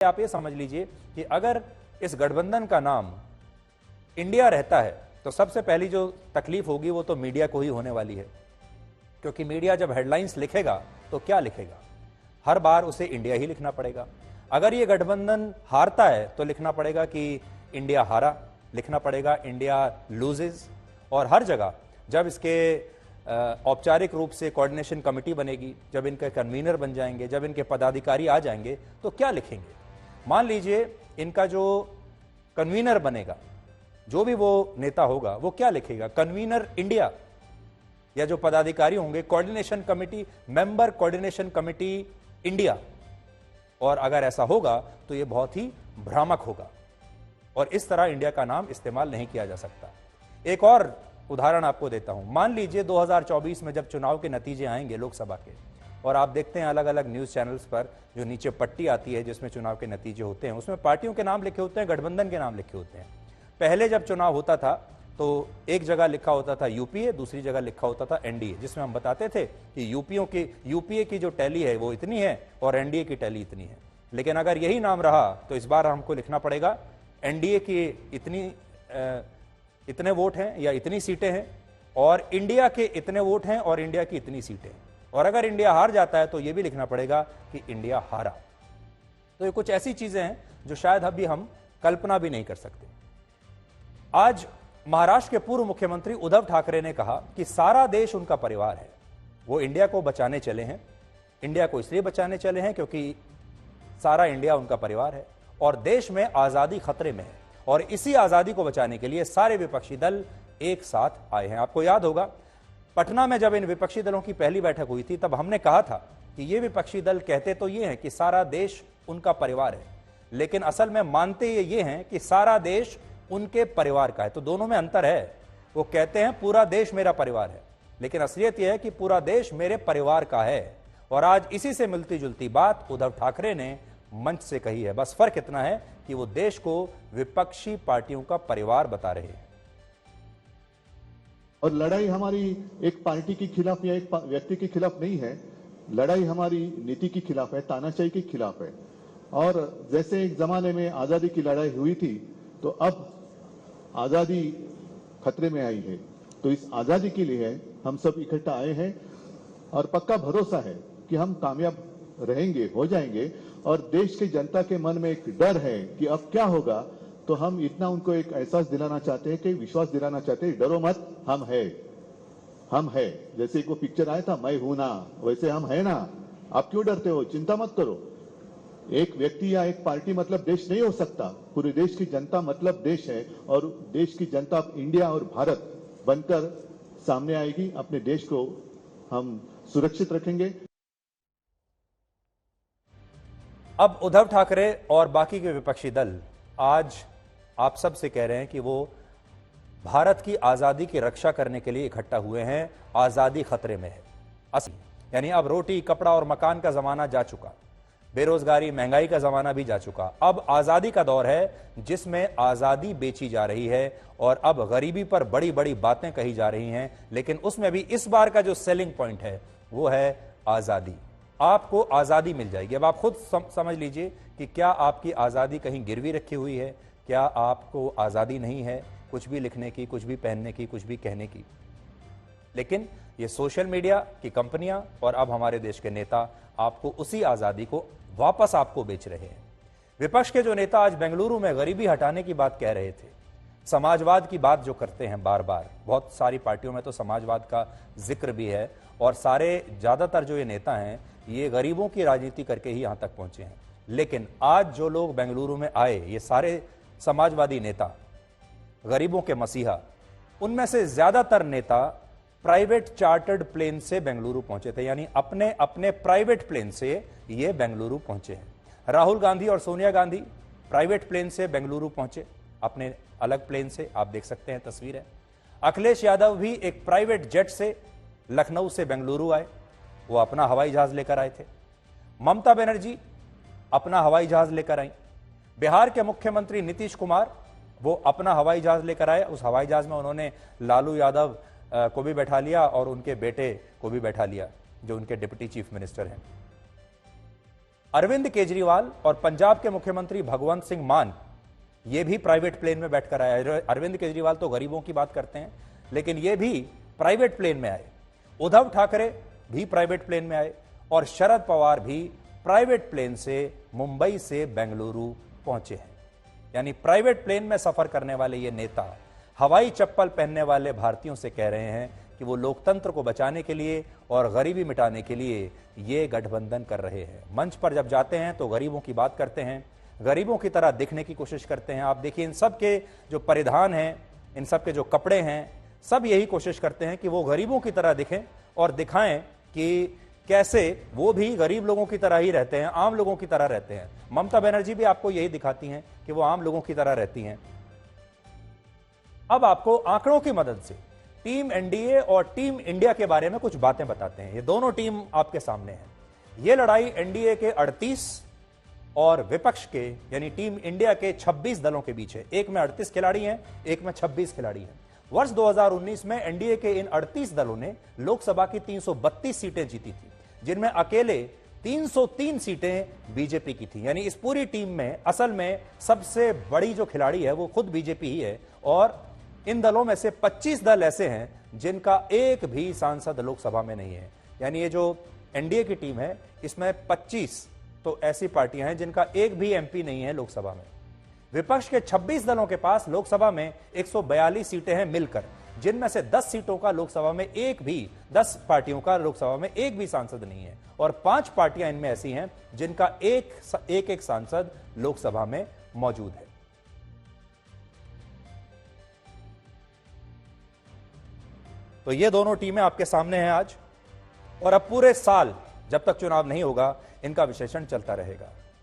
आप ये समझ लीजिए कि अगर इस गठबंधन का नाम इंडिया रहता है तो सबसे पहली जो तकलीफ होगी वो तो मीडिया को ही होने वाली है, क्योंकि मीडिया जब हेडलाइंस लिखेगा तो क्या लिखेगा? हर बार उसे इंडिया ही लिखना पड़ेगा। अगर ये गठबंधन हारता है तो लिखना पड़ेगा कि इंडिया हारा, लिखना पड़ेगा इंडिया लूजेज। और हर जगह जब इसके औपचारिक रूप से कोऑर्डिनेशन कमेटी बनेगी, जब इनके कन्वीनर बन जाएंगे, जब इनके पदाधिकारी आ जाएंगे, तो क्या लिखेंगे? मान लीजिए इनका जो कन्वीनर बनेगा, जो भी वो नेता होगा, वो क्या लिखेगा? कन्वीनर इंडिया, या जो पदाधिकारी होंगे coordination committee, member coordination committee India. और अगर ऐसा होगा तो यह बहुत ही भ्रामक होगा और इस तरह इंडिया का नाम इस्तेमाल नहीं किया जा सकता। एक और उदाहरण आपको देता हूं। मान लीजिए 2024 में जब चुनाव के नतीजे आएंगे लोकसभा के, और आप देखते हैं अलग अलग न्यूज चैनल्स पर जो नीचे पट्टी आती है जिसमें चुनाव के नतीजे होते हैं, उसमें पार्टियों के नाम लिखे होते हैं, गठबंधन के नाम लिखे होते हैं। पहले जब चुनाव होता था तो एक जगह लिखा होता था यूपीए, दूसरी जगह लिखा होता था एनडीए, जिसमें हम बताते थे कि यूपीए की जो टैली है वो इतनी है और एनडीए की टैली इतनी है। लेकिन अगर यही नाम रहा तो इस बार हमको लिखना पड़ेगा एनडीए की इतने वोट हैं या इतनी सीटें हैं, और इंडिया के इतने वोट हैं और इंडिया की इतनी सीटें हैं। और अगर इंडिया हार जाता है तो यह भी लिखना पड़ेगा कि इंडिया हारा। तो ये कुछ ऐसी चीजें हैं जो शायद अभी हम कल्पना भी नहीं कर सकते। आज महाराष्ट्र के पूर्व मुख्यमंत्री उद्धव ठाकरे ने कहा कि सारा देश उनका परिवार है। वो इंडिया को बचाने चले हैं। इंडिया को इसलिए बचाने चले हैं क्योंकि सारा इंडिया उनका परिवार है और देश में आजादी खतरे में है, और इसी आजादी को बचाने के लिए सारे विपक्षी दल एक साथ आए हैं। आपको याद होगा पटना में जब इन विपक्षी दलों की पहली बैठक हुई थी, तब हमने कहा था कि ये विपक्षी दल कहते तो ये हैं कि सारा देश उनका परिवार है, लेकिन असल में मानते ये हैं कि सारा देश उनके परिवार का है। तो दोनों में अंतर है। वो कहते हैं पूरा देश मेरा परिवार है, लेकिन असलियत यह है कि पूरा देश मेरे परिवार का है। और आज इसी से मिलती जुलती बात उद्धव ठाकरे ने मंच से कही है। बस फर्क इतना है कि वो देश को विपक्षी पार्टियों का परिवार बता रहे हैं। और लड़ाई हमारी एक पार्टी के खिलाफ या एक व्यक्ति के खिलाफ नहीं है, लड़ाई हमारी नीति के खिलाफ है, तानाशाही के खिलाफ है। और जैसे एक जमाने में आजादी की लड़ाई हुई थी, तो अब आजादी खतरे में आई है। तो इस आजादी के लिए हम सब इकट्ठा आए हैं और पक्का भरोसा है कि हम कामयाब रहेंगे, हो जाएंगे। और देश की जनता के मन में एक डर है कि अब क्या होगा, तो हम इतना उनको एक एहसास दिलाना चाहते हैं, कि विश्वास दिलाना चाहते हैं, डरो मत, हम है। जैसे एक वो पिक्चर आया था मैं हूं ना, वैसे हम है ना, आप क्यों डरते हो, चिंता मत करो। एक व्यक्ति या एक पार्टी मतलब देश नहीं हो सकता, पूरे देश की जनता मतलब देश है, और देश की जनता इंडिया और भारत बनकर सामने आएगी। अपने देश को हम सुरक्षित रखेंगे। अब उद्धव ठाकरे और बाकी के विपक्षी दल आज आप सब से कह रहे हैं कि वो भारत की आजादी की रक्षा करने के लिए इकट्ठा हुए हैं। आजादी खतरे में है असली, यानी अब रोटी कपड़ा और मकान का जमाना जा चुका, बेरोजगारी महंगाई का जमाना भी जा चुका। अब आजादी का दौर है जिसमें आजादी बेची जा रही है और अब गरीबी पर बड़ी बड़ी बातें कही जा रही हैं। लेकिन उसमें भी इस बार का जो सेलिंग पॉइंट है वो है आजादी। आपको आजादी मिल जाएगी। अब आप खुद समझ लीजिए कि क्या आपकी आजादी कहीं गिरवी रखी हुई है? क्या आपको आजादी नहीं है कुछ भी लिखने की, कुछ भी पहनने की, कुछ भी कहने की? लेकिन ये सोशल मीडिया की कंपनियां और अब हमारे देश के नेता आपको उसी आजादी को वापस आपको बेच रहे हैं। विपक्ष के जो नेता आज बेंगलुरु में गरीबी हटाने की बात कह रहे थे, समाजवाद की बात जो करते हैं बार बार, बहुत सारी पार्टियों में तो समाजवाद का जिक्र भी है, और ज्यादातर जो ये नेता हैं ये गरीबों की राजनीति करके ही यहां तक पहुंचे हैं। लेकिन आज जो लोग बेंगलुरु में आए, ये सारे समाजवादी नेता, गरीबों के मसीहा, उनमें से ज्यादातर नेता प्राइवेट चार्टर्ड प्लेन से बेंगलुरु पहुंचे थे, यानी अपने अपने प्राइवेट प्लेन से ये बेंगलुरु पहुंचे हैं। राहुल गांधी और सोनिया गांधी प्राइवेट प्लेन से बेंगलुरु पहुंचे, अपने अलग प्लेन से, आप देख सकते हैं तस्वीरें। अखिलेश यादव भी एक प्राइवेट जेट से लखनऊ से बेंगलुरु आए, वो अपना हवाई जहाज लेकर आए थे। ममता बनर्जी अपना हवाई जहाज लेकर आई। बिहार के मुख्यमंत्री नीतीश कुमार वो अपना हवाई जहाज लेकर आए। उस हवाई जहाज में उन्होंने लालू यादव को भी बैठा लिया और उनके बेटे को भी बैठा लिया जो उनके डिप्टी चीफ मिनिस्टर हैं। अरविंद केजरीवाल और पंजाब के मुख्यमंत्री भगवंत सिंह मान ये भी प्राइवेट प्लेन में बैठकर आए। अरविंद केजरीवाल तो गरीबों की बात करते हैं, लेकिन ये भी प्राइवेट प्लेन में आए। उद्धव ठाकरे भी प्राइवेट प्लेन में आए और शरद पवार भी प्राइवेट प्लेन से मुंबई से बेंगलुरु पहुंचे हैं। यानी प्राइवेट प्लेन में सफर करने वाले ये नेता हवाई चप्पल पहनने वाले भारतीयों से कह रहे हैं कि वो लोकतंत्र को बचाने के लिए और गरीबी मिटाने के लिए ये गठबंधन कर रहे हैं। मंच पर जब जाते हैं तो गरीबों की बात करते हैं, गरीबों की तरह दिखने की कोशिश करते हैं। आप देखिए इन सब के जो परिधान हैं, इन सब के जो कपड़े हैं, सब यही कोशिश करते हैं कि वो गरीबों की तरह दिखें और दिखाएं कि कैसे वो भी गरीब लोगों की तरह ही रहते हैं, आम लोगों की तरह रहते हैं। ममता बनर्जी भी आपको यही दिखाती हैं कि वो आम लोगों की तरह रहती हैं। अब आपको आंकड़ों की मदद से टीम एनडीए और टीम इंडिया के बारे में कुछ बातें बताते हैं। ये दोनों टीम आपके सामने है। ये लड़ाई एनडीए के 38 और विपक्ष के यानी टीम इंडिया के 26 दलों के बीच है। एक में 38 खिलाड़ी हैं, एक में 26 खिलाड़ी हैं। वर्ष 2019 में एनडीए के इन 38 दलों ने लोकसभा की 332 सीटें जीती थी, जिनमें अकेले 303 सीटें बीजेपी की थी। यानी इस पूरी टीम में असल में सबसे बड़ी जो खिलाड़ी है वो खुद बीजेपी ही है। और इन दलों में से 25 दल ऐसे हैं जिनका एक भी सांसद लोकसभा में नहीं है। यानी ये जो एनडीए की टीम है इसमें 25 तो ऐसी पार्टियां हैं जिनका एक भी एमपी नहीं है लोकसभा में। विपक्ष के 26 दलों के पास लोकसभा में 142 सीटें हैं मिलकर, जिनमें से 10 सीटों का लोकसभा में 10 पार्टियों का लोकसभा में एक भी सांसद नहीं है। और 5 पार्टियां इनमें ऐसी हैं जिनका एक सांसद लोकसभा में मौजूद है। तो ये दोनों टीमें आपके सामने हैं आज, और अब पूरे साल जब तक चुनाव नहीं होगा इनका विश्लेषण चलता रहेगा।